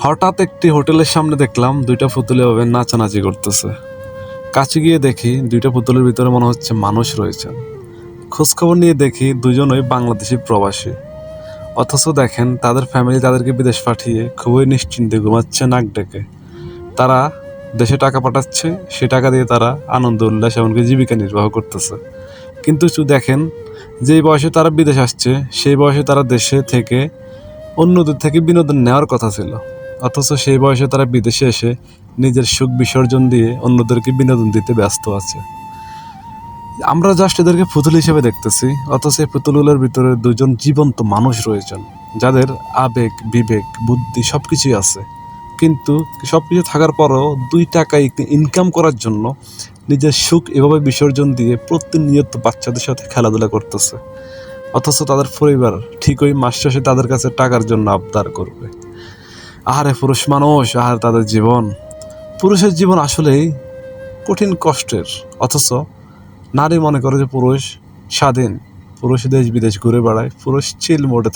হঠাৎ একটি হোটেলের সামনে দেখলাম দুইটা পুতুল এভাবে নাচানাচি করতেছে। কাছে গিয়ে দেখি দুইটা পুতুলের ভিতরে মনে হচ্ছে মানুষ রয়েছেন। খোঁজখবর নিয়ে দেখি দুজনই বাংলাদেশি প্রবাসী। অথচ দেখেন তাদের ফ্যামিলি তাদেরকে বিদেশ পাঠিয়ে খুবই নিশ্চিন্তে ঘুমাচ্ছে নাক ডেকে। তারা দেশে টাকা পাঠাচ্ছে, সে টাকা দিয়ে তারা আনন্দ উল্লাস এমনকি জীবিকা নির্বাহ করতেছে। কিন্তু দেখেন, যেই বয়সে তারা বিদেশ আসছে সেই বয়সে তারা দেশে থেকে অন্যদের থেকে বিনোদন নেওয়ার কথা ছিল, অথচ সেই বয়সে তারা বিদেশে এসে নিজের সুখ বিসর্জন দিয়ে অন্যদেরকে বিনোদন দিতে ব্যস্ত আছে। আমরা জাস্ট এদেরকে পুতুল হিসেবে দেখতেছি, অথচ এই পুতুলগুলোর ভিতরে দুজন জীবন্ত মানুষ রয়েছেন, যাদের আবেগ, বিবেক, বুদ্ধি সবকিছুই আছে। কিন্তু সবকিছু থাকার পরও 2 টাকা ইনকাম করার জন্য নিজের সুখ এভাবে বিসর্জন দিয়ে প্রতিনিয়ত বাচ্চাদের সাথে খেলাধুলা করতেছে। অথচ তাদের পরিবার ঠিকই মাস শেষে তাদের কাছে টাকার জন্য আবদার করবে। আহারে পুরুষ মানুষ, আহার তাদের জীবন। পুরুষের জীবন আসলেই কঠিন কষ্টের, অথচ নারী মনে করে যে পুরুষ স্বাধীন, পুরুষ দেশ বিদেশ ঘুরে বেড়ায়, পুরুষ চিল মোডে